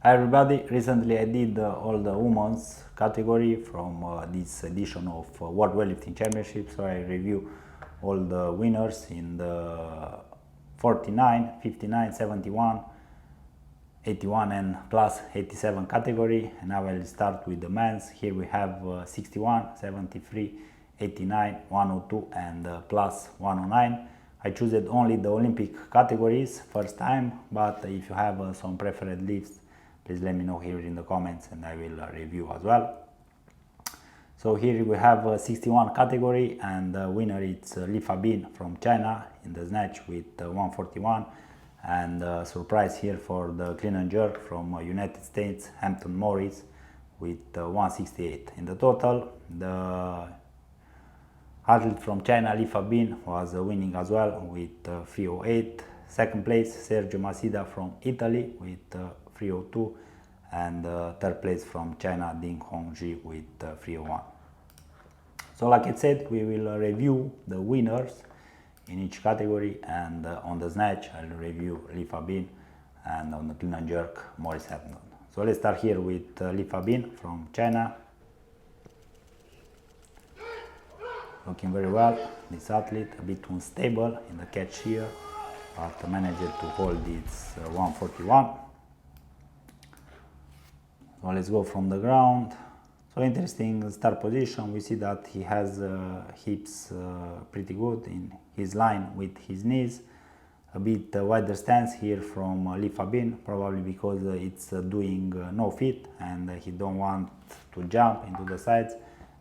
Hi everybody, recently I did all the women's category from this edition of World Weightlifting Championship, so I review all the winners in the 49, 59, 71, 81 and plus 87 category, and now I will start with the men's. Here we have 61, 73, 89, 102 and plus 109. I choose only the Olympic categories first time, but if you have some preferred lifts, please let me know here in the comments and I will review as well. So here we have 61 category, and the winner is Fabin from China in the snatch with 141, and surprise here for the clean and jerk from United States, Hampton Morris with 168. In the total, the athlete from China, Fabin, was winning as well with 308. Second place, Sergio Masida from Italy with 302, and third place from China, Ding Hongji with 301. So like I said, we will review the winners in each category, and on the snatch I'll review Fabin, and on the clean and jerk Morris Hampton. So let's start here with Fabin from China. Looking very well, this athlete, a bit unstable in the catch here, but managed to hold its 141. So let's go from the ground. So interesting start position. We see that he has hips pretty good in his line with his knees. A bit wider stance here from Fabin, probably because it's doing no fit and he don't want to jump into the sides.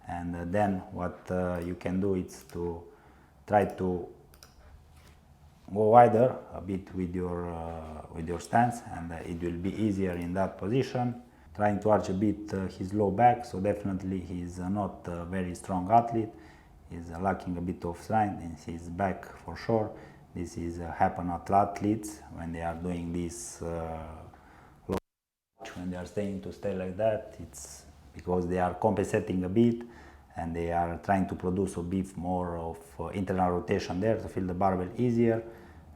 And then what you can do is to try to go wider a bit with your stance, and it will be easier in that position. Trying to arch a bit his low back, so definitely he's not a very strong athlete. He's lacking a bit of strength in his back for sure. This is happen at athletes when they are doing this low arch, when they are staying like that. It's because they are compensating a bit and they are trying to produce a bit more of internal rotation there to feel the barbell easier.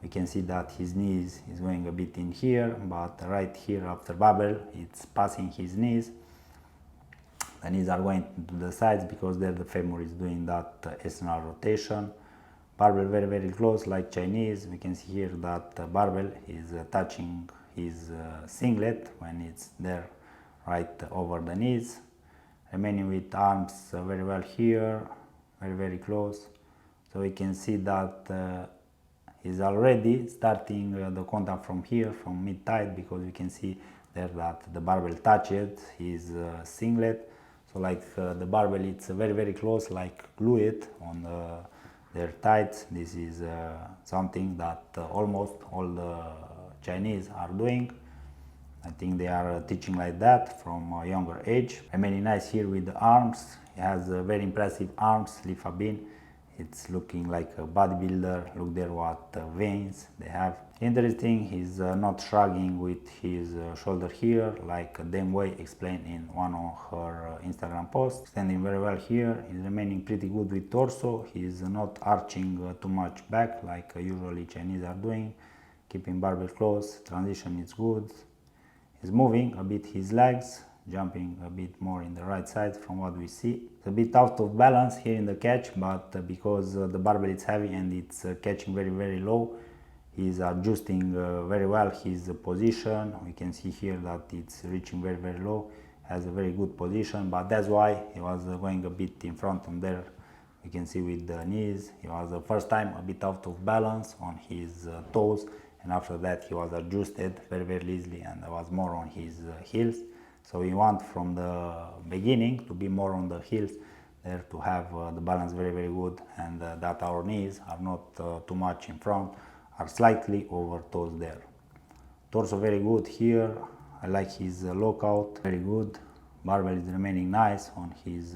We can see that his knees is going a bit in here, but right here after barbell it's passing his knees. The knees are going to the sides because there the femur is doing that external rotation. Barbell very close like Chinese. We can see here that barbell is touching his singlet when it's there right over the knees. Remaining with arms very well here, very close. So we can see that he's already starting the contact from here, from mid-thigh, because you can see there that the barbell touched his singlet. So like the barbell, it's very close, like glue it on their thighs. This is something that almost all the Chinese are doing. I think they are teaching like that from a younger age. Remaining nice here with the arms. He has very impressive arms, Fabin. It's looking like a bodybuilder. Look there what veins they have. Interesting, he's not shrugging with his shoulder here, like Dame Wei explained in one of her Instagram posts. Standing very well here. He's remaining pretty good with torso. He's not arching too much back like usually Chinese are doing. Keeping barbell close. Transition is good. He's moving a bit his legs, jumping a bit more in the right side from what we see. It's a bit out of balance here in the catch, but because the barbell is heavy and it's catching very low, he's adjusting very well his position. We can see here that it's reaching very low, has a very good position, but that's why he was going a bit in front on there. We can see with the knees, he was the first time a bit out of balance on his toes, and after that he was adjusted very easily and was more on his heels. So we want from the beginning to be more on the heels there, to have the balance very good, and that our knees are not too much in front, are slightly over toes there. Torso very good here. I like his lockout, very good. Barbell is remaining nice on his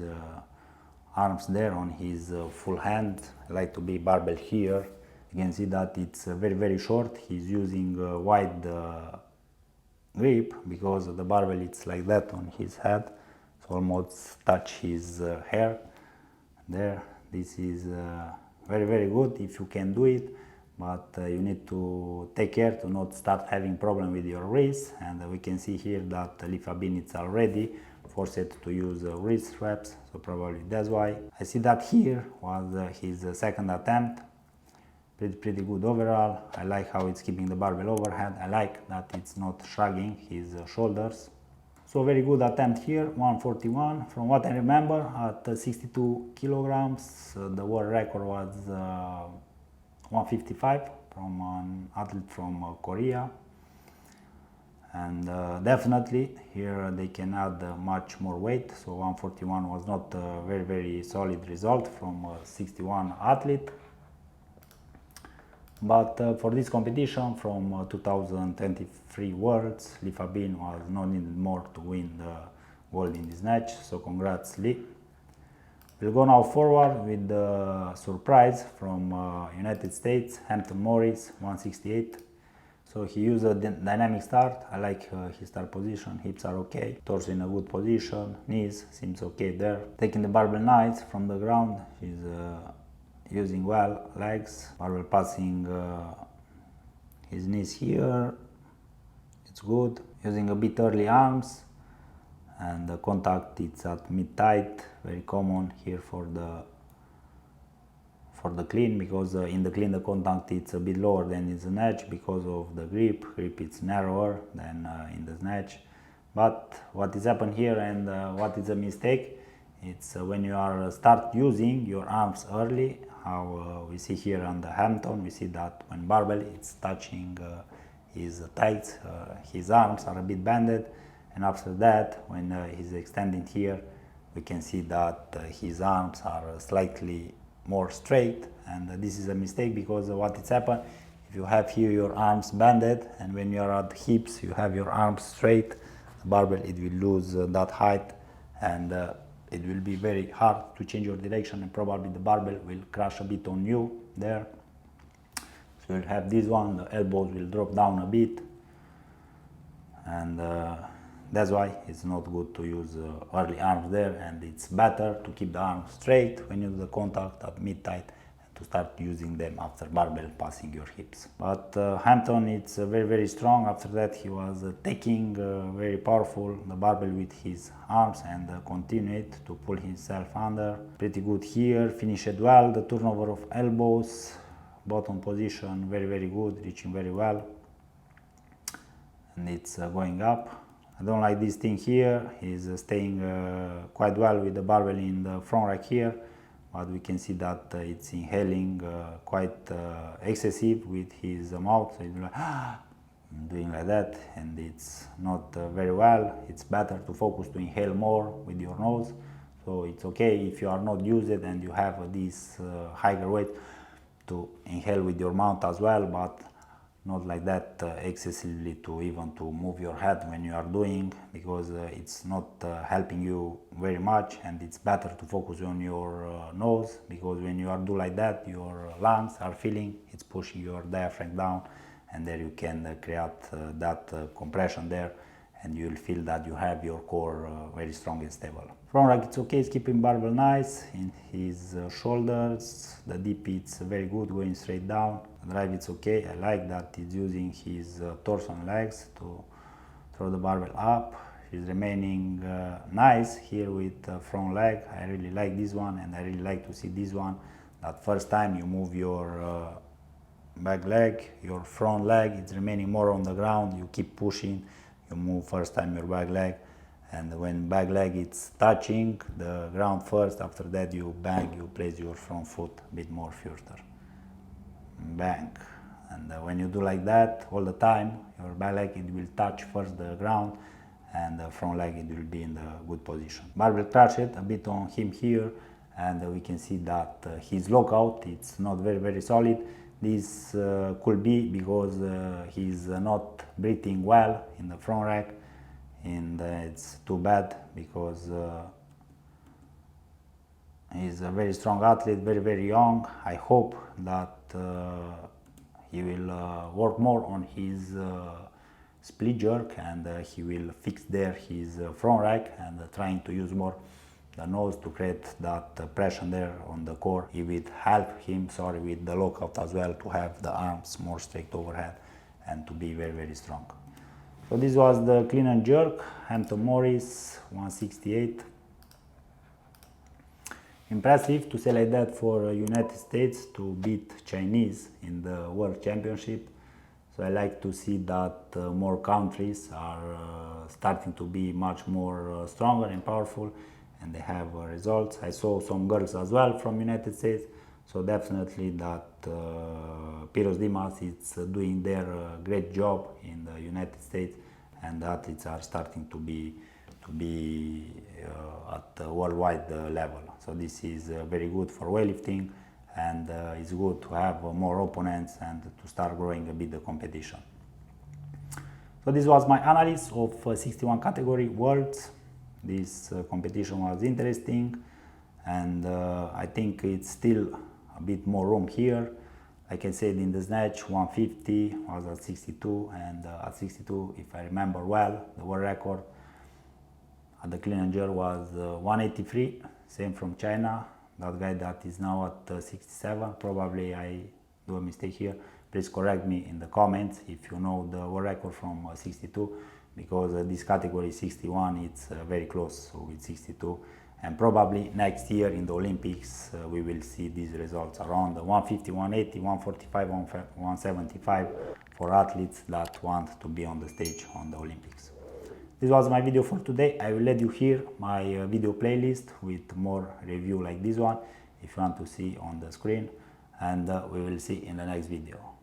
arms there, on his full hand. I like to be barbell here. You can see that it's very short. He's using wide grip because the barbell it's like that on his head, so almost touch his hair there. This is very good if you can do it, but you need to take care to not start having problem with your wrist. And we can see here that Fabin is already forced to use wrist wraps, so probably that's why. I see that here was his second attempt. Pretty good overall. I like how it's keeping the barbell overhead. I like that it's not shrugging his shoulders. So very good attempt here, 141. From what I remember, at 62 kilograms, the world record was 155 from an athlete from Korea. And definitely here they can add much more weight, so 141 was not a very solid result from a 61 athlete. But for this competition from 2023 Worlds, Fabin was not needed more to win the gold in this snatch, so congrats Lee. We'll go now forward with the surprise from United States, Hampton Morris, 168. So he used a dynamic start. I like his start position, hips are okay, torso in a good position, knees seems okay there. Taking the barbell nice from the ground, he's using well legs, barbell passing his knees here, it's good. Using a bit early arms, and the contact it's at mid-tight, very common here for the clean, because in the clean the contact it's a bit lower than in the snatch because of the grip it's narrower than in the snatch. But what is happened here and what is a mistake, it's when you are start using your arms early, how we see here on the Hampton, we see that when barbell it's touching his thighs, his arms are a bit bended, and after that when he's extending here, we can see that his arms are slightly more straight, and this is a mistake because what it's happened, if you have here your arms bended and when you are at hips you have your arms straight, the barbell it will lose that height, and it will be very hard to change your direction, and probably the barbell will crash a bit on you there. So you'll have this one, the elbows will drop down a bit, and that's why it's not good to use early arms there, and it's better to keep the arms straight when you do the contact at mid-tight and to start using them after barbell passing your hips. But Hampton it's very strong. After that he was taking very powerful the barbell with his arms and continued to pull himself under. Pretty good here, finished well, the turnover of elbows, bottom position very good, reaching very well, and it's going up. I don't like this thing here, he's staying quite well with the barbell in the front rack here, but we can see that it's inhaling quite excessive with his mouth, so he's like, doing like that, and it's not very well. It's better to focus to inhale more with your nose, so it's okay if you are not used it and you have this higher weight to inhale with your mouth as well, but not like that excessively to even to move your head when you are doing, because it's not helping you very much, and it's better to focus on your nose, because when you are do like that your lungs are feeling it's pushing your diaphragm down, and there you can create that compression there, and you'll feel that you have your core very strong and stable. Front rack it's okay, it's keeping barbell nice in his shoulders, the dip it's very good, going straight down. The drive it's okay, I like that he's using his torso and legs to throw the barbell up. He's remaining nice here with front leg. I really like this one, and I really like to see this one, that first time you move your back leg, your front leg it's remaining more on the ground, you keep pushing, you move first time your back leg, and when back leg it's touching the ground first, after that you bang, you place your front foot a bit more further, bang, and when you do like that all the time, your back leg it will touch first the ground, and the front leg it will be in the good position. Barbell crashed a bit on him here, and we can see that his lockout it's not very solid. This could be because he's not breathing well in the front rack, and it's too bad because he's a very strong athlete, very young. I hope that he will work more on his split jerk, and he will fix there his front rack, and trying to use more the nose to create that pressure there on the core. It will help him, with the lockout as well, to have the arms more straight overhead and to be very, very strong. So this was the clean and jerk, Hampton Morris, 168. Impressive to say like that for United States to beat Chinese in the World Championship. So I like to see that more countries are starting to be much more stronger and powerful, and they have results. I saw some girls as well from United States, so definitely that Piros Dimas is doing their great job in the United States, and the athletes are starting to be at the worldwide level. So this is very good for weightlifting, and it's good to have more opponents and to start growing a bit the competition. So this was my analysis of 61 category worlds. This competition was interesting, and I think it's still a bit more room here. Like I said, in the snatch 150 was at 62, and at 62, if I remember well, the world record at the clean and jerk was 183, same from China. That guy that is now at 67, probably I do a mistake here. Please correct me in the comments if you know the world record from 62, because this category 61, it's very close, so it's 62. And probably next year in the Olympics we will see these results around 150, 180, 145, 175 for athletes that want to be on the stage on the Olympics. This was my video for today. I will let you hear my video playlist with more review like this one if you want to see on the screen, and we will see in the next video.